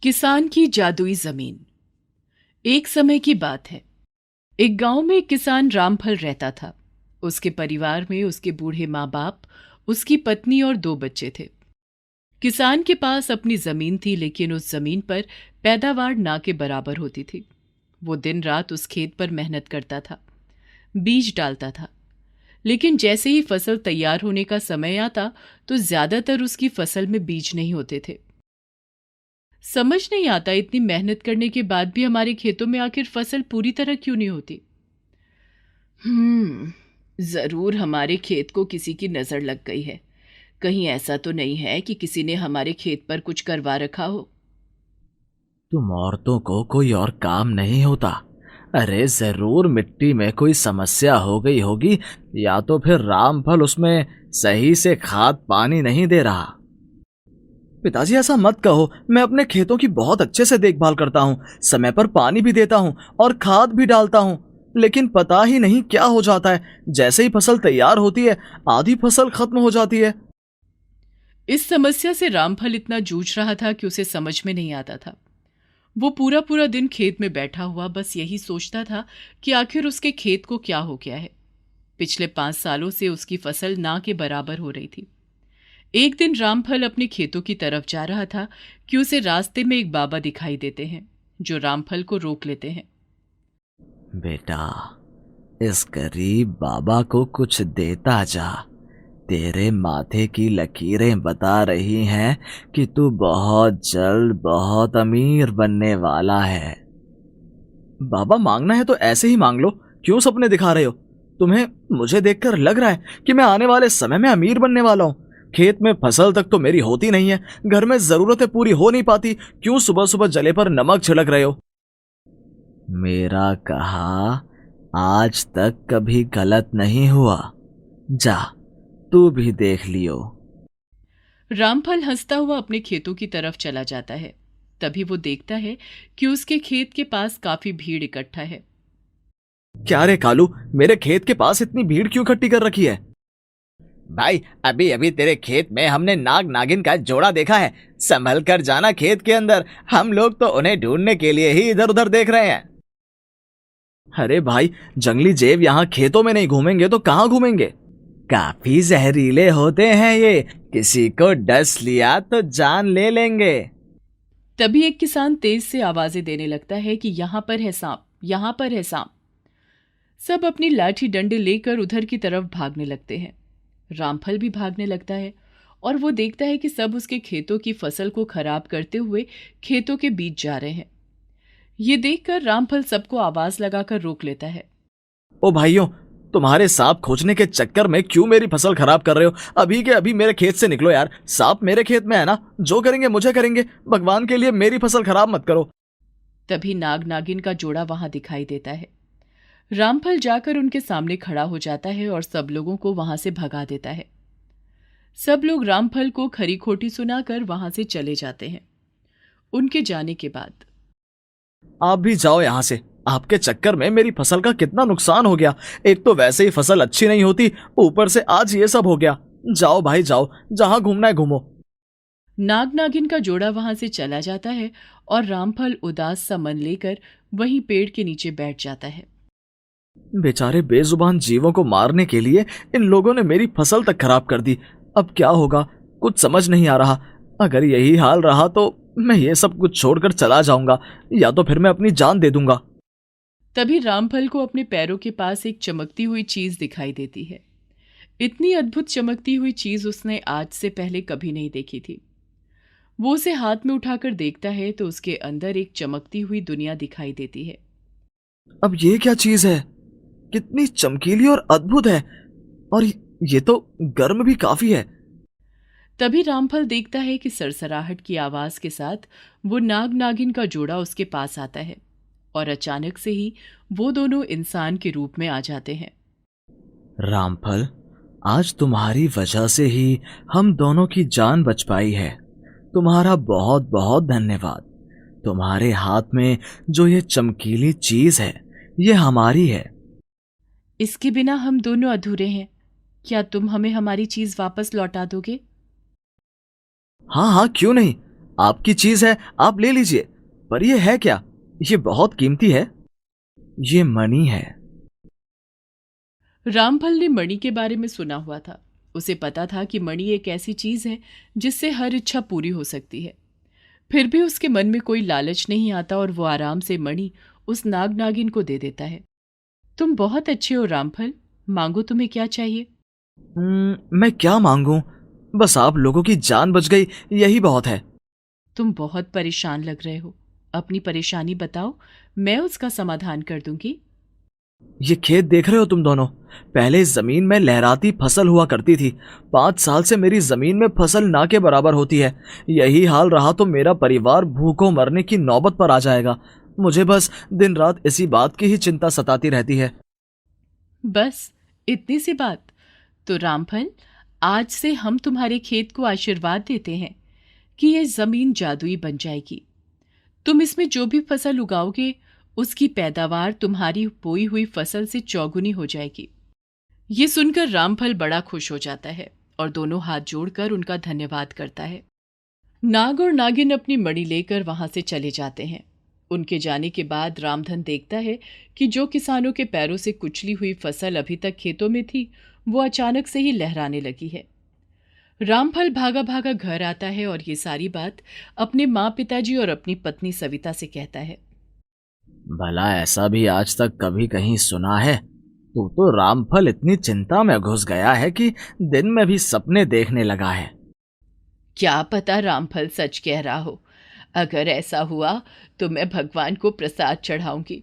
किसान की जादुई जमीन। एक समय की बात है। एक गांव में एक किसान रामफल रहता था। उसके परिवार में उसके बूढ़े माँ बाप, उसकी पत्नी और 2 बच्चे थे। किसान के पास अपनी जमीन थी, लेकिन उस जमीन पर पैदावार ना के बराबर होती थी। वो दिन रात उस खेत पर मेहनत करता था, बीज डालता था, लेकिन जैसे ही फसल तैयार होने का समय आता तो ज्यादातर उसकी फसल में बीज नहीं होते थे। समझ नहीं आता इतनी मेहनत करने के बाद भी हमारे खेतों में आखिर फसल पूरी तरह क्यों नहीं होती। जरूर हमारे खेत को किसी की नजर लग गई है। कहीं ऐसा तो नहीं है कि किसी ने हमारे खेत पर कुछ करवा रखा हो। तुम औरतों को कोई और काम नहीं होता? अरे जरूर मिट्टी में कोई समस्या हो गई होगी, या तो फिर रामफल उसमें सही से खाद पानी नहीं दे रहा। पिताजी ऐसा मत कहो, मैं अपने खेतों की बहुत अच्छे से देखभाल करता हूँ, समय पर पानी भी देता हूँ और खाद भी डालता हूँ। लेकिन पता ही नहीं क्या हो जाता है, जैसे ही फसल तैयार होती है आधी फसल खत्म हो जाती है। इस समस्या से रामफल इतना जूझ रहा था कि उसे समझ में नहीं आता था। वो पूरा पूरा दिन खेत में बैठा हुआ बस यही सोचता था कि आखिर उसके खेत को क्या हो गया है। पिछले 5 सालों से उसकी फसल ना के बराबर हो रही थी। एक दिन रामफल अपने खेतों की तरफ जा रहा था कि उसे रास्ते में एक बाबा दिखाई देते हैं, जो रामफल को रोक लेते हैं। बेटा, इस गरीब बाबा को कुछ देता जा। तेरे माथे की लकीरें बता रही हैं कि तू बहुत जल्द बहुत अमीर बनने वाला है। बाबा, मांगना है तो ऐसे ही मांग लो, क्यों सपने दिखा रहे हो? तुम्हें मुझे देखकर लग रहा है कि मैं आने वाले समय में अमीर बनने वाला हूँ। खेत में फसल तक तो मेरी होती नहीं है, घर में जरूरतें पूरी हो नहीं पाती, क्यों सुबह सुबह जले पर नमक छिड़क रहे हो? मेरा कहा आज तक कभी गलत नहीं हुआ। जा, तू भी देख लियो। रामफल हंसता हुआ अपने खेतों की तरफ चला जाता है। तभी वो देखता है कि उसके खेत के पास काफी भीड़ इकट्ठा है। क्या रे कालू, मेरे खेत के पास इतनी भीड़ क्यों इकट्ठी कर रखी है? भाई, अभी अभी तेरे खेत में हमने नाग नागिन का जोड़ा देखा है। संभल कर जाना खेत के अंदर, हम लोग तो उन्हें ढूंढने के लिए ही इधर उधर देख रहे हैं। अरे भाई, जंगली जेब यहाँ खेतों में नहीं घूमेंगे तो कहाँ घूमेंगे? काफी जहरीले होते हैं ये, किसी को डस लिया तो जान ले लेंगे। तभी एक किसान तेज से आवाजें देने लगता है कि यहाँ पर है सांप, यहाँ पर है सांप। सब अपनी लाठी डंडे लेकर उधर की तरफ भागने लगते हैं। रामफल भी भागने लगता है और वो देखता है कि सब उसके खेतों की फसल को खराब करते हुए खेतों के बीच जा रहे हैं। ये देखकर रामफल सबको आवाज लगाकर रोक लेता है। ओ भाइयों, तुम्हारे सांप खोजने के चक्कर में क्यों मेरी फसल खराब कर रहे हो? अभी के अभी मेरे खेत से निकलो यार, सांप मेरे खेत में है ना, जो करेंगे मुझे करेंगे, भगवान के लिए मेरी फसल खराब मत करो। तभी नाग नागिन का जोड़ा वहां दिखाई देता है। रामफल जाकर उनके सामने खड़ा हो जाता है और सब लोगों को वहां से भगा देता है। सब लोग रामफल को खरी खोटी सुनाकर वहां से चले जाते हैं। उनके जाने के बाद आप भी जाओ यहाँ से, आपके चक्कर में मेरी फसल का कितना नुकसान हो गया। एक तो वैसे ही फसल अच्छी नहीं होती, ऊपर से आज ये सब हो गया। जाओ भाई जाओ, जहां घूमना है घूमो। नाग नागिन का जोड़ा वहां से चला जाता है और रामफल उदास सा मन लेकर वहीं पेड़ के नीचे बैठ जाता है। बेचारे बेजुबान जीवों को मारने के लिए इन लोगों ने मेरी फसल तक खराब कर दी। अब क्या होगा, कुछ समझ नहीं आ रहा। अगर यही हाल रहा तो मैं ये सब कुछ छोड़कर चला जाऊंगा, या तो फिर मैं अपनी जान दे दूंगा। तभी रामफल को अपने पैरों के पास एक चमकती हुई चीज दिखाई देती है। इतनी अद्भुत चमकती हुई चीज उसने आज से पहले कभी नहीं देखी थी। वो उसे हाथ में उठाकर देखता है तो उसके अंदर एक चमकती हुई दुनिया दिखाई देती है। अब ये क्या चीज है? कितनी चमकीली और अद्भुत है, और ये तो गर्म भी काफी है। तभी रामफल देखता है कि सरसराहट की आवाज के साथ वो नाग नागिन का जोड़ा उसके पास आता है और अचानक से ही वो दोनों इंसान के रूप में आ जाते हैं। रामफल, आज तुम्हारी वजह से ही हम दोनों की जान बच पाई है। तुम्हारा बहुत बहुत धन्यवाद। तुम्हारे हाथ में जो ये चमकीली चीज है, ये हमारी है। इसके बिना हम दोनों अधूरे हैं। क्या तुम हमें हमारी चीज वापस लौटा दोगे? हाँ हाँ, क्यों नहीं। आपकी चीज है, आप ले लीजिए। पर ये है क्या? ये बहुत कीमती है। ये मणि है। रामफल ने मणि के बारे में सुना हुआ था। उसे पता था कि मणि एक ऐसी चीज है जिससे हर इच्छा पूरी हो सकती है। फिर भी उसके मन में कोई लालच नहीं आता और वो आराम से मणि उस नाग नागिन को दे देता है। तुम बहुत अच्छे हो रामफल, मांगो, तुम्हें क्या चाहिए? मैं क्या मांगूं? बस आप लोगों की जान बच गई, यही बहुत है। तुम बहुत परेशान लग रहे हो। अपनी परेशानी बताओ, मैं उसका समाधान कर दूंगी। ये खेत देख रहे हो तुम दोनों? पहले इस जमीन में लहराती फसल हुआ करती थी। 5 साल से मेरी जमीन में फसल ना के बराबर होती है। यही हाल रहा तो मेरा परिवार भूखों मरने की नौबत पर आ जाएगा। मुझे बस दिन रात इसी बात की ही चिंता सताती रहती है। बस इतनी सी बात? तो रामफल, आज से हम तुम्हारे खेत को आशीर्वाद देते हैं कि ये जमीन जादुई बन जाएगी। तुम इसमें जो भी फसल उगाओगे उसकी पैदावार तुम्हारी बोई हुई फसल से चौगुनी हो जाएगी। ये सुनकर रामफल बड़ा खुश हो जाता है और दोनों हाथ जोड़कर उनका धन्यवाद करता है। नाग और नागिन अपनी मणि लेकर वहां से चले जाते हैं। उनके जाने के बाद रामधन देखता है कि जो किसानों के पैरों से कुचली हुई फसल अभी तक खेतों में थी, वो अचानक से ही लहराने लगी है। रामफल भागा भागा घर आता है और ये सारी बात अपने माँ पिताजी और अपनी पत्नी सविता से कहता है। भला ऐसा भी आज तक कभी कहीं सुना है? तू तो रामफल इतनी चिंता में घुस गया है कि दिन में भी सपने देखने लगा है। क्या पता रामफल सच कह रहा हो। अगर ऐसा हुआ तो मैं भगवान को प्रसाद चढ़ाऊंगी।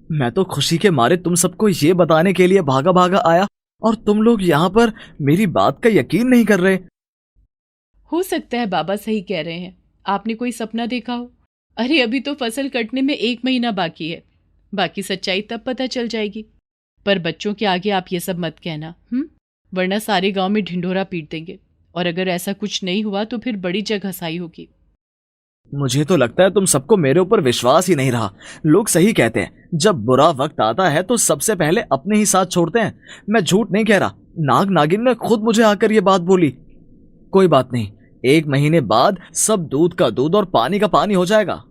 मैं तो खुशी के मारे तुम सबको ये बताने के लिए भागा भागा आया, और तुम लोग यहाँ पर मेरी बात का यकीन नहीं कर रहे। हो सकता है बाबा सही कह रहे हैं, आपने कोई सपना देखा हो। अरे अभी तो फसल कटने में 1 महीना बाकी है। बाकी सच्चाई तब पता चल जाएगी। पर बच्चों के आगे आप ये सब मत कहना, वरना सारे गांव में ढिंढोरा पीट देंगे। और अगर ऐसा कुछ नहीं हुआ तो फिर बड़ी जगह घसाई होगी। मुझे तो लगता है तुम सबको मेरे ऊपर विश्वास ही नहीं रहा। लोग सही कहते हैं, जब बुरा वक्त आता है तो सबसे पहले अपने ही साथ छोड़ते हैं। मैं झूठ नहीं कह रहा, नाग नागिन ने खुद मुझे आकर ये बात बोली। कोई बात नहीं, 1 महीने बाद सब दूध का दूध और पानी का पानी हो जाएगा।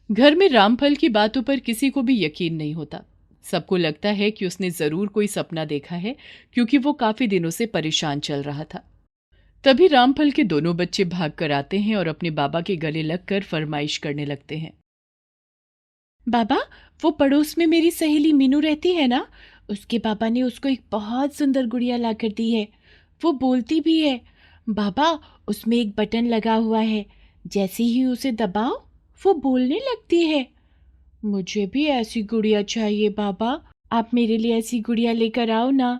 घर में रामफल की बातों पर किसी को भी यकीन नहीं होता। सबको लगता है कि उसने जरूर कोई सपना देखा है, क्योंकि वो काफी दिनों से परेशान चल रहा था। तभी रामफल के दोनों बच्चे भाग कर आते हैं और अपने बाबा के गले लगकर फरमाइश करने लगते हैं। बाबा, वो पड़ोस में मेरी सहेली मीनू रहती है ना, उसके पापा ने उसको एक बहुत सुंदर गुड़िया ला कर दी है। वो बोलती भी है। बाबा, उसमें एक बटन लगा हुआ है, जैसे ही उसे दबाओ वो बोलने लगती है। मुझे भी ऐसी गुड़िया चाहिए बाबा, आप मेरे लिए ऐसी गुड़िया लेकर आओ ना।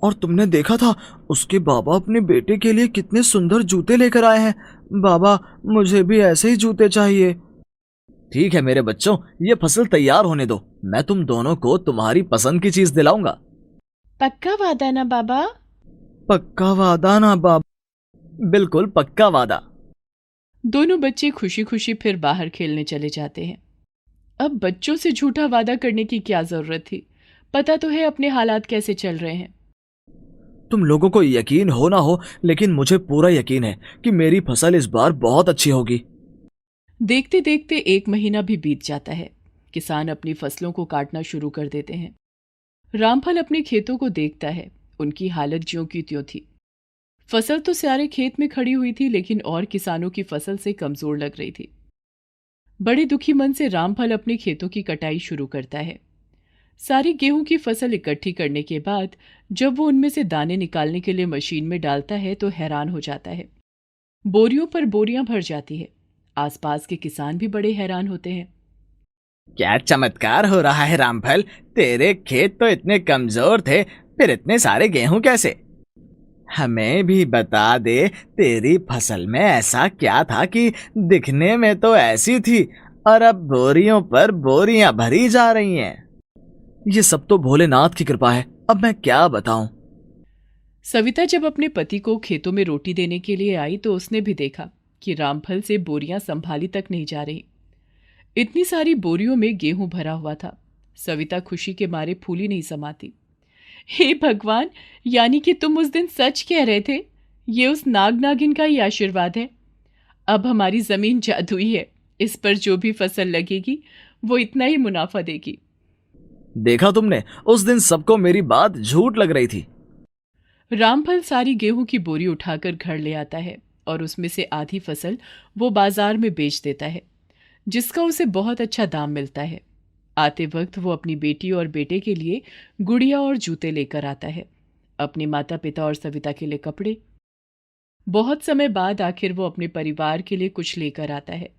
और तुमने देखा था उसके बाबा अपने बेटे के लिए कितने सुंदर जूते लेकर आए हैं। बाबा, मुझे भी ऐसे ही जूते चाहिए। ठीक है मेरे बच्चों, ये फसल तैयार होने दो, मैं तुम दोनों को तुम्हारी पसंद की चीज दिलाऊंगा। पक्का वादा ना बाबा? पक्का वादा ना बाबा? बिल्कुल पक्का वादा। दोनों बच्चे खुशी खुशी फिर बाहर खेलने चले जाते हैं। अब बच्चों से झूठा वादा करने की क्या जरूरत थी? पता तो है अपने हालात कैसे चल रहे हैं। तुम लोगों को यकीन हो ना हो, लेकिन मुझे पूरा यकीन है कि मेरी फसल इस बार बहुत अच्छी होगी। देखते देखते 1 महीना भी बीत जाता है। किसान अपनी फसलों को काटना शुरू कर देते हैं। रामफल अपने खेतों को देखता है। उनकी हालत ज्यों की त्यों थी। फसल तो सारे खेत में खड़ी हुई थी, लेकिन और किसानों की फसल से कमजोर लग रही थी। बड़े दुखी मन से रामफल अपने खेतों की कटाई शुरू करता है। सारी गेहूं की फसल इकट्ठी करने के बाद जब वो उनमें से दाने निकालने के लिए मशीन में डालता है तो हैरान हो जाता है। बोरियों पर बोरियां भर जाती है। आसपास के किसान भी बड़े हैरान होते हैं। क्या चमत्कार हो रहा है रामफल, तेरे खेत तो इतने कमजोर थे, फिर इतने सारे गेहूं कैसे? हमें भी बता दे, तेरी फसल में ऐसा क्या था कि दिखने में तो ऐसी थी और अब बोरियों पर बोरियां भरी जा रही हैं। ये सब तो भोलेनाथ की कृपा है, अब मैं क्या बताऊं। सविता जब अपने पति को खेतों में रोटी देने के लिए आई तो उसने भी देखा कि रामफल से बोरियां संभाली तक नहीं जा रही। इतनी सारी बोरियों में गेहूं भरा हुआ था। सविता खुशी के मारे फूली नहीं समाती। हे भगवान, यानी कि तुम उस दिन सच कह रहे थे। ये उस नाग नागिन का ही आशीर्वाद है। अब हमारी जमीन जादुई है, इस पर जो भी फसल लगेगी वो इतना ही मुनाफा देगी। देखा तुमने, उस दिन सबको मेरी बात झूठ लग रही थी। रामफल सारी गेहूं की बोरी उठाकर घर ले आता है और उसमें से आधी फसल वो बाजार में बेच देता है, जिसका उसे बहुत अच्छा दाम मिलता है। आते वक्त वो अपनी बेटी और बेटे के लिए गुड़िया और जूते लेकर आता है, अपने माता पिता और सविता के लिए कपड़े। बहुत समय बाद आखिर वो अपने परिवार के लिए कुछ लेकर आता है।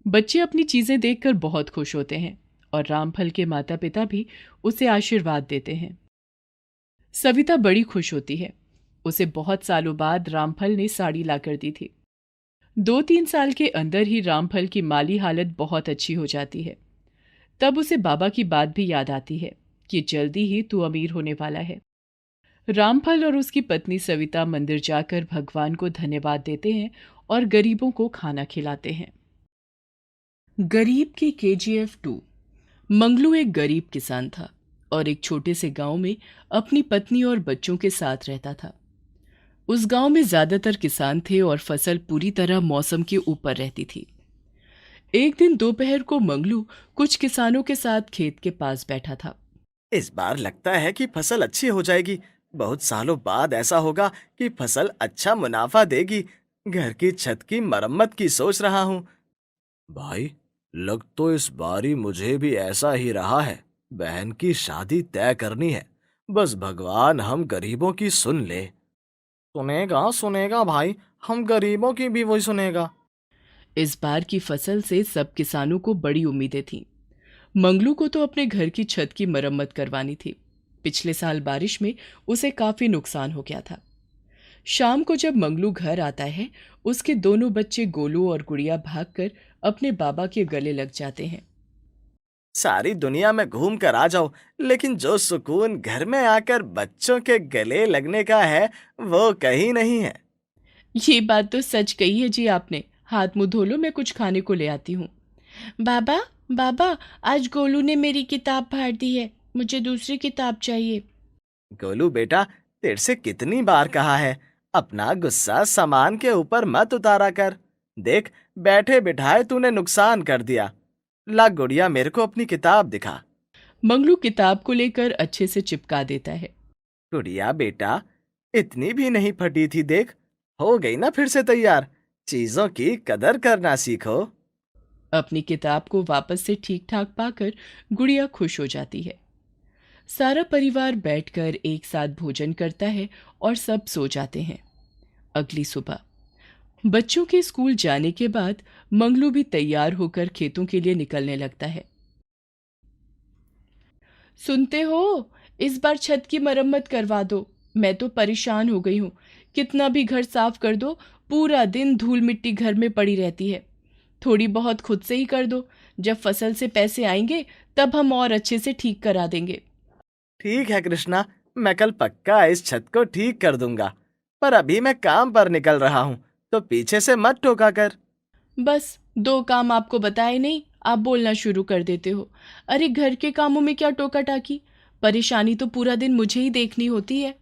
बच्चे अपनी चीजें देखकर बहुत खुश होते हैं और रामफल के माता पिता भी उसे आशीर्वाद देते हैं। सविता बड़ी खुश होती है। उसे बहुत सालों बाद रामफल ने साड़ी लाकर दी थी। 2-3 साल के अंदर ही रामफल की माली हालत बहुत अच्छी हो जाती है। तब उसे बाबा की बात भी याद आती है कि जल्दी ही तू अमीर होने वाला है। रामफल और उसकी पत्नी सविता मंदिर जाकर भगवान को धन्यवाद देते हैं और गरीबों को खाना खिलाते हैं। गरीब की KGF 2। मंगलू एक गरीब किसान था और एक छोटे से गांव में अपनी पत्नी और बच्चों के साथ रहता था। उस गांव में ज्यादातर किसान थे और फसल पूरी तरह मौसम के ऊपर रहती थी। एक दिन दोपहर को मंगलू कुछ किसानों के साथ खेत के पास बैठा था। इस बार लगता है कि फसल अच्छी हो जाएगी। बहुत सालों बाद ऐसा होगा कि फसल अच्छा मुनाफा देगी। घर की छत की मरम्मत की सोच रहा हूँ। भाई, लग तो इस बारी मुझे भी ऐसा ही रहा है। बहन की शादी तय करनी है, बस भगवान हम गरीबों की सुन ले। सुनेगा सुनेगा भाई, हम गरीबों की भी वही सुनेगा। इस बार की फसल से सब किसानों को बड़ी उम्मीदें थीं। मंगलू को तो अपने घर की छत की मरम्मत करवानी थी। पिछले साल बारिश में उसे काफी नुकसान हो गया था। शाम को जब मंगलू घर आता है, उसके दोनों बच्चे गोलू और गुड़िया भागकर अपने बाबा के गले लग जाते हैं। सारी दुनिया में घूम कर आ जाओ, लेकिन जो सुकून घर में आकर बच्चों के गले लगने का है, वो कहीं नहीं है। ये बात तो सच कही है जी आपने। हाथ मुंह धो लो, मैं कुछ खाने को ले आती हूँ। बाबा, बाबा, आज गोलू ने मेरी किताब फाड़ दी है, मुझे दूसरी किताब चाहिए। गोलू बेटा, तेरे से कितनी बार कहा है, अपना गुस्सा सामान के ऊपर मत उतारा कर। देख, बैठे बिठाए तूने नुकसान कर दिया। ला गुड़िया, मेरे को अपनी किताब दिखा। मंगलू किताब को लेकर अच्छे से चिपका देता है। गुड़िया बेटा, इतनी भी नहीं फटी थी, देख हो गई ना फिर से तैयार। चीजों की कदर करना सीखो। अपनी किताब को वापस से ठीक ठाक पाकर गुड़िया खुश हो जाती है। सारा परिवार बैठकर एक साथ भोजन करता है और सब सो जाते हैं। अगली सुबह बच्चों के स्कूल जाने के बाद मंगलू भी तैयार होकर खेतों के लिए निकलने लगता है। सुनते हो, इस बार छत की मरम्मत करवा दो। मैं तो परेशान हो गई हूँ। कितना भी घर साफ कर दो, पूरा दिन धूल मिट्टी घर में पड़ी रहती है। थोड़ी बहुत खुद से ही कर दो। जब फसल से पैसे आएंगे तब हम और अच्छे से ठीक करा देंगे। ठीक है कृष्णा, मैं कल पक्का इस छत को ठीक कर दूंगा। पर अभी मैं काम पर निकल रहा हूँ, तो पीछे से मत टोका कर। बस 2 काम आपको बताए नहीं, आप बोलना शुरू कर देते हो। अरे घर के कामों में क्या टोका टाकी, परेशानी तो पूरा दिन मुझे ही देखनी होती है।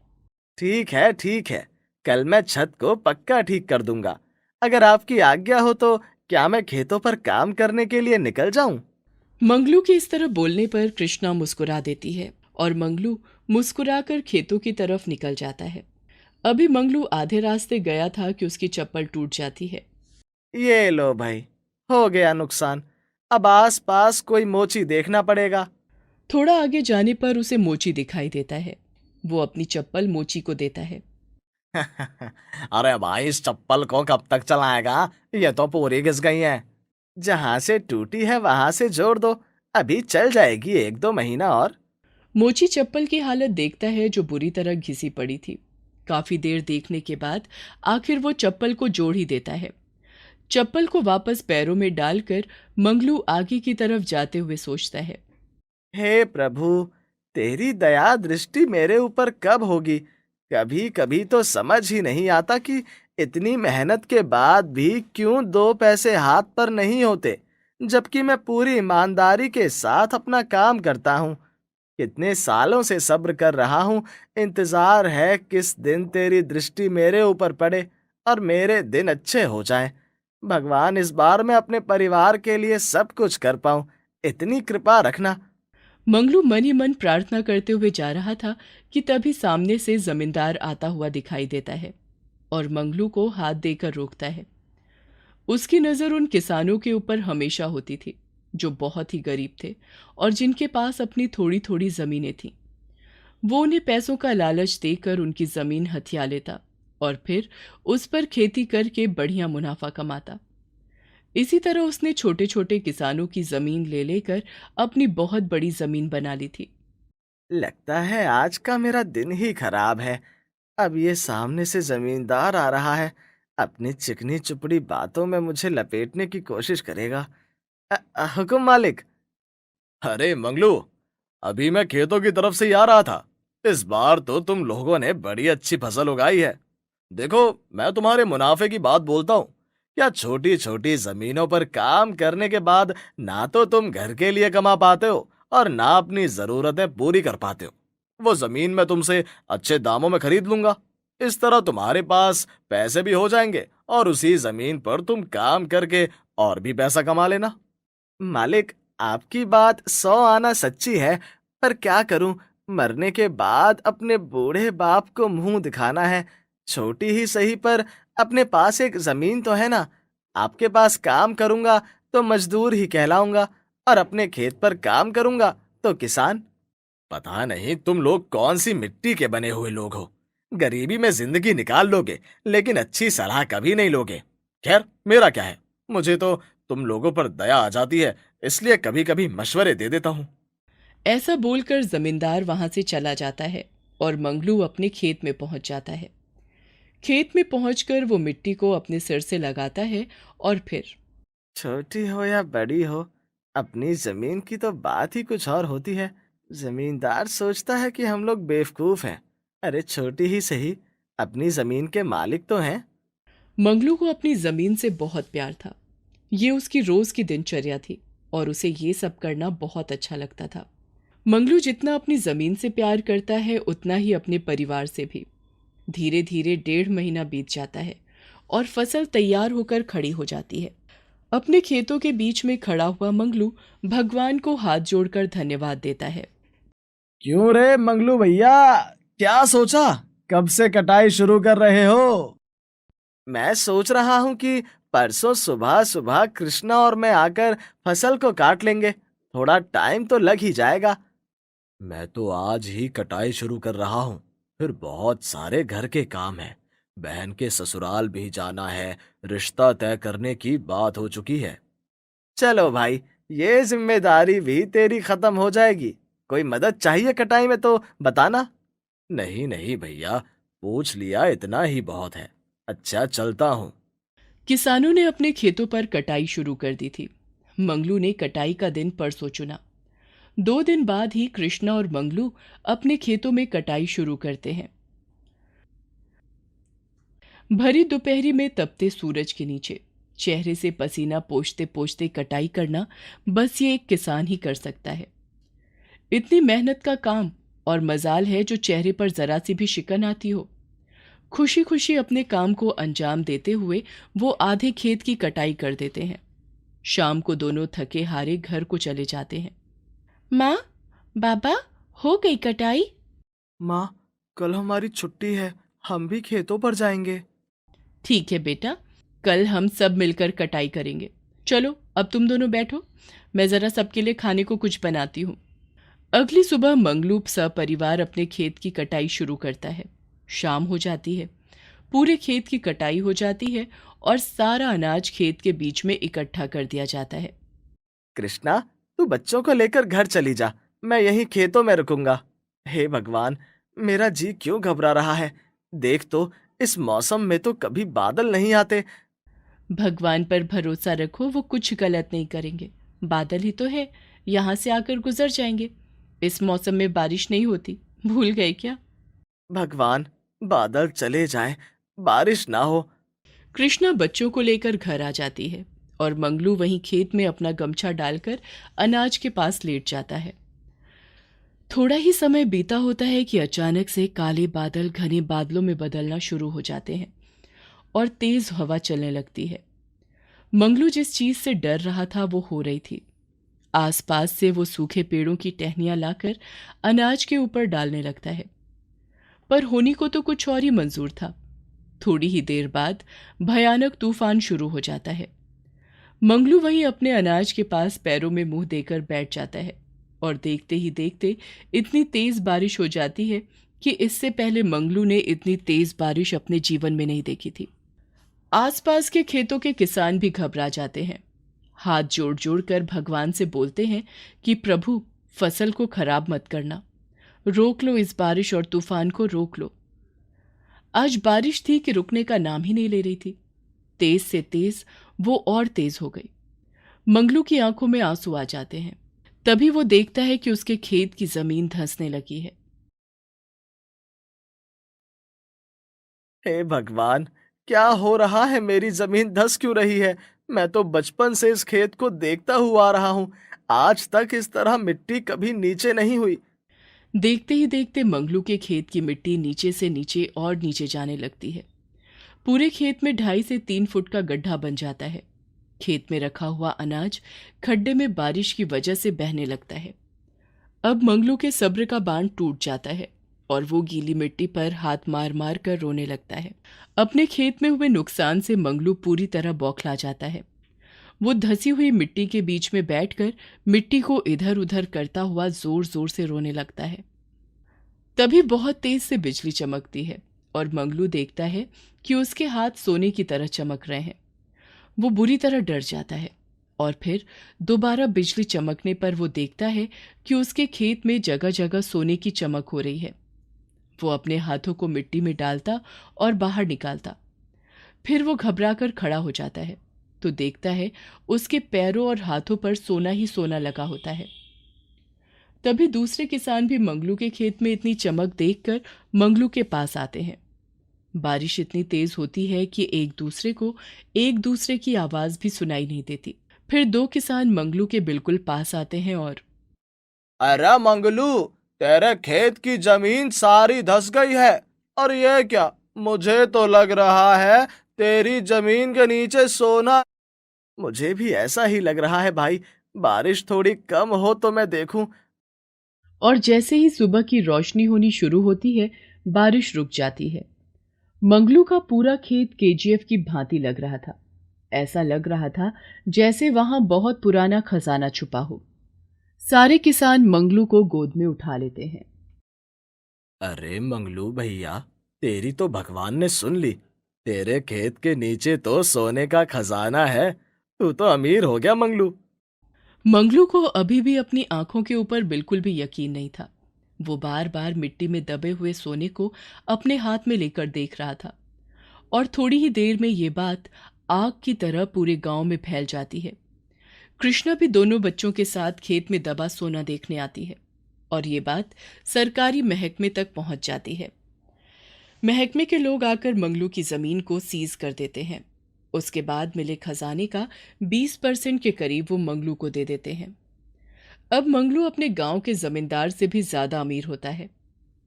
ठीक है ठीक है, कल मैं छत को पक्का ठीक कर दूंगा। अगर आपकी आज्ञा हो तो क्या मैं खेतों पर काम करने के लिए निकल जाऊं? मंगलू के इस तरह बोलने पर कृष्णा मुस्कुरा देती है और मंगलू मुस्कुराकर खेतों की तरफ निकल जाता है। अभी मंगलू आधे रास्ते गया था कि उसकी चप्पल टूट जाती है। ये लो भाई, हो गया नुकसान। अब आस पास कोई मोची देखना पड़ेगा। थोड़ा आगे जाने पर उसे मोची दिखाई देता है। वो अपनी चप्पल मोची को देता है। अरे भाई, इस चप्पल को कब तक चलाएगा? ये तो पूरी घिस गई है। जहां से टूटी है वहां से जोड़ दो, अभी चल जाएगी 1-2 महीना और। मोची चप्पल की हालत देखता है जो बुरी तरह घिसी पड़ी थी। काफी देर देखने के बाद आखिर वो चप्पल को जोड़ ही देता है। चप्पल को वापस पैरों में डालकर मंगलू आगे की तरफ जाते हुए सोचता है। हे प्रभु, तेरी दया दृष्टि मेरे ऊपर कब होगी? कभी कभी तो समझ ही नहीं आता कि इतनी मेहनत के बाद भी क्यों 2 पैसे हाथ पर नहीं होते, जबकि मैं पूरी ईमानदारी के साथ अपना काम करता हूँ। कितने सालों से सब्र कर रहा हूँ, इंतजार है किस दिन तेरी दृष्टि मेरे ऊपर पड़े और मेरे दिन अच्छे हो जाएं। भगवान इस बार मैं अपने परिवार के लिए सब कुछ कर पाऊं, इतनी कृपा रखना। मंगलू मन ही मन प्रार्थना करते हुए जा रहा था कि तभी सामने से जमींदार आता हुआ दिखाई देता है और मंगलू को हाथ देकर रोकता है। उसकी नज़र उन किसानों के ऊपर हमेशा होती थी जो बहुत ही गरीब थे और जिनके पास अपनी थोड़ी थोड़ी ज़मीनें थीं। वो उन्हें पैसों का लालच देकर उनकी ज़मीन हथिया लेता और फिर उस पर खेती करके बढ़िया मुनाफा कमाता। इसी तरह उसने छोटे छोटे किसानों की ज़मीन ले लेकर अपनी बहुत बड़ी ज़मीन बना ली थी। लगता है आज का मेरा दिन ही खराब है। अब ये सामने से जमींदार आ रहा है, अपनी चिकनी चुपड़ी बातों में मुझे लपेटने की कोशिश करेगा। हुकुम मालिक। अरे मंगलू, अभी मैं खेतों की तरफ से ही आ रहा था। इस बार तो तुम लोगों ने बड़ी अच्छी फसल उगाई है। देखो, मैं तुम्हारे मुनाफे की बात बोलता हूँ। क्या छोटी छोटी जमीनों पर काम करने के बाद ना तो तुम घर के लिए कमा पाते हो और ना अपनी जरूरतें पूरी कर पाते हो। वो जमीन मैं तुमसे अच्छे दामों में खरीद लूंगा। इस तरह तुम्हारे पास पैसे भी हो जाएंगे और उसी जमीन पर तुम काम करके और भी पैसा कमा लेना। मालिक, आपकी बात 100 आना सच्ची है, पर क्या करूं, मरने के बाद अपने बूढ़े बाप को मुंह दिखाना है। छोटी ही सही पर अपने पास एक जमीन तो है ना। आपके पास काम करूंगा तो मजदूर ही कहलाऊंगा और अपने खेत पर काम करूंगा तो किसान। पता नहीं तुम लोग कौन सी मिट्टी के बने हुए लोग हो। गरीबी में जिंदगी निकाल लोगे लेकिन अच्छी सलाह कभी नहीं लोगे। खैर, मेरा क्या है, मुझे तो तुम लोगों पर दया आ जाती है, इसलिए कभी कभी मशवरे दे देता हूँ। ऐसा बोलकर जमींदार वहां से चला जाता है और मंगलू अपने खेत में पहुंच जाता है। खेत में पहुंचकर वो मिट्टी को अपने सिर से लगाता है और फिर छोटी हो या बड़ी हो, अपनी जमीन की तो बात ही कुछ और होती है। जमींदार सोचता है कि हम लोग बेवकूफ हैं। अरे छोटी ही सही, अपनी जमीन के मालिक तो हैं। मंगलू को अपनी जमीन से बहुत प्यार था। ये उसकी रोज की दिनचर्या थी और उसे ये सब करना बहुत अच्छा लगता था। मंगलू जितना अपनी जमीन से प्यार करता है उतना ही अपने परिवार से भी। धीरे धीरे 1.5 महीना बीत जाता है और फसल तैयार होकर खड़ी हो जाती है। अपने खेतों के बीच में खड़ा हुआ मंगलू भगवान को हाथ जोड़कर धन्यवाद देता है। क्यों रे मंगलू भैया, क्या सोचा? कब से कटाई शुरू कर रहे हो? मैं सोच रहा हूँ कि परसों सुबह सुबह कृष्णा और मैं आकर फसल को काट लेंगे। थोड़ा टाइम तो लग ही जाएगा। मैं तो आज ही कटाई शुरू कर रहा हूँ। फिर बहुत सारे घर के काम हैं। बहन के ससुराल भी जाना है, रिश्ता तय करने की बात हो चुकी है। चलो भाई, ये जिम्मेदारी भी तेरी खत्म हो जाएगी। कोई मदद चाहिए कटाई में तो बताना। नहीं नहीं भैया, पूछ लिया इतना ही बहुत है। अच्छा, चलता हूँ। किसानों ने अपने खेतों पर कटाई शुरू कर दी थी। मंगलू ने कटाई का दिन परसों चुना। 2 दिन बाद ही कृष्णा और मंगलू अपने खेतों में कटाई शुरू करते हैं। भरी दोपहरी में तपते सूरज के नीचे चेहरे से पसीना पोंछते पोंछते कटाई करना बस ये एक किसान ही कर सकता है। इतनी मेहनत का काम और मजाल है जो चेहरे पर जरा सी भी शिकन आती हो। खुशी खुशी अपने काम को अंजाम देते हुए वो आधे खेत की कटाई कर देते हैं। शाम को दोनों थके हारे घर को चले जाते हैं। माँ, बाबा, हो गई कटाई? माँ, कल हमारी छुट्टी है, हम भी खेतों पर जाएंगे। ठीक है बेटा, कल हम सब मिलकर कटाई करेंगे। चलो अब तुम दोनों बैठो, मैं जरा सबके लिए खाने को कुछ बनाती हूँ। अगली सुबह मंगलू सपरिवार अपने खेत की कटाई शुरू करता है। शाम हो जाती है, पूरे खेत की कटाई हो जाती है और सारा अनाज खेत के बीच में इकट्ठा कर दिया जाता है। कृष्णा, तू बच्चों को लेकर घर चली जा, मैं यहीं खेतों में रुकूंगा। हे भगवान, मेरा जी क्यों घबरा रहा है। देख तो, इस मौसम में तो कभी बादल नहीं आते। भगवान पर भरोसा रखो, वो कुछ गलत नहीं करेंगे। बादल ही तो है, यहाँ से आकर गुजर जाएंगे। इस मौसम में बारिश नहीं होती, भूल गए क्या? भगवान, बादल चले जाएं, बारिश ना हो। कृष्णा बच्चों को लेकर घर आ जाती है और मंगलू वहीं खेत में अपना गमछा डालकर अनाज के पास लेट जाता है। थोड़ा ही समय बीता होता है कि अचानक से काले बादल घने बादलों में बदलना शुरू हो जाते हैं और तेज हवा चलने लगती है। मंगलू जिस चीज से डर रहा था वो हो रही थी। आसपास से वो सूखे पेड़ों की टहनियां लाकर अनाज के ऊपर डालने लगता है, पर होनी को तो कुछ और ही मंजूर था। थोड़ी ही देर बाद भयानक तूफान शुरू हो जाता है। मंगलू वहीं अपने अनाज के पास पैरों में मुंह देकर बैठ जाता है और देखते ही देखते इतनी तेज बारिश हो जाती है कि इससे पहले मंगलू ने इतनी तेज बारिश अपने जीवन में नहीं देखी थी। आसपास के खेतों के किसान भी घबरा जाते हैं, हाथ जोड़ जोड़ कर भगवान से बोलते हैं कि प्रभु, फसल को खराब मत करना, रोक लो इस बारिश और तूफान को रोक लो। आज बारिश थी कि रुकने का नाम ही नहीं ले रही थी। तेज से तेज वो और तेज हो गई। मंगलू की आंखों में आंसू आ जाते हैं। तभी वो देखता है कि उसके खेत की जमीन धंसने लगी है। हे भगवान, क्या हो रहा है? मेरी जमीन धस क्यों रही है? मैं तो बचपन से इस खेत को देखता हुआ आ रहा हूँ। आज तक इस तरह मिट्टी कभी नीचे नहीं हुई। देखते ही देखते मंगलू के खेत की मिट्टी नीचे से नीचे और नीचे जाने लगती है। पूरे खेत में 2.5 से 3 फुट का गड्ढा बन जाता है। खेत में रखा हुआ अनाज खड्डे में बारिश की वजह से बहने लगता है। अब मंगलू के सब्र का बांध टूट जाता है और वो गीली मिट्टी पर हाथ मार मार कर रोने लगता है। अपने खेत में हुए नुकसान से मंगलू पूरी तरह बौखला जाता है। वो धसी हुई मिट्टी के बीच में बैठकर मिट्टी को इधर उधर करता हुआ जोर जोर से रोने लगता है। तभी बहुत तेज से बिजली चमकती है और मंगलू देखता है कि उसके हाथ सोने की तरह चमक रहे हैं। वो बुरी तरह डर जाता है और फिर दोबारा बिजली चमकने पर वो देखता है कि उसके खेत में जगह जगह सोने की चमक हो रही है। वो अपने हाथों को मिट्टी में डालता और बाहर निकालता। फिर वो घबराकर खड़ा हो जाता है तो देखता है उसके पैरों और हाथों पर सोना ही सोना लगा होता है। तभी दूसरे किसान भी मंगलू के खेत में इतनी चमक देखकर मंगलू के पास आते हैं। बारिश इतनी तेज होती है कि एक दूसरे की आवाज भी सुनाई नहीं देती। फिर 2 किसान मंगलू के बिल्कुल पास आते हैं और अरे मंगलू, तेरे खेत की जमीन सारी धस गई है। और ये क्या? मुझे तो लग रहा है तेरी जमीन के नीचे सोना। मुझे भी ऐसा ही लग रहा है भाई। बारिश थोड़ी कम हो तो मैं देखूं। और जैसे ही सुबह की रोशनी होनी शुरू होती है, बारिश रुक जाती है। मंगलू का पूरा खेत केजीएफ की भांति लग रहा था। ऐसा लग रहा था जैसे वहां बहुत पुराना खजाना छुपा हो। सारे किसान मंगलू को गोद में उठा लेते हैं। अरे मंगलू भैया, तेरी तो भगवान ने सुन ली। तेरे खेत के नीचे तो सोने का खजाना है। तू तो अमीर हो गया मंगलू। मंगलू को अभी भी अपनी आंखों के ऊपर बिल्कुल भी यकीन नहीं था। वो बार बार मिट्टी में दबे हुए सोने को अपने हाथ में लेकर देख रहा था और थोड़ी ही देर में ये बात आग की तरह पूरे गांव में फैल जाती है। कृष्णा भी दोनों बच्चों के साथ खेत में दबा सोना देखने आती है और ये बात सरकारी महकमे तक पहुंच जाती है। महकमे के लोग आकर मंगलू की जमीन को सीज कर देते हैं। उसके बाद मिले खजाने का 20% के करीब वो मंगलू को दे देते हैं। अब मंगलू अपने गांव के जमींदार से भी ज्यादा अमीर होता है।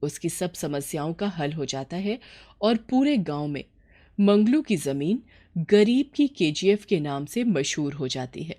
उसकी सब समस्याओं का हल हो जाता है और पूरे गांव में मंगलू की जमीन गरीब की केजीएफ के नाम से मशहूर हो जाती है।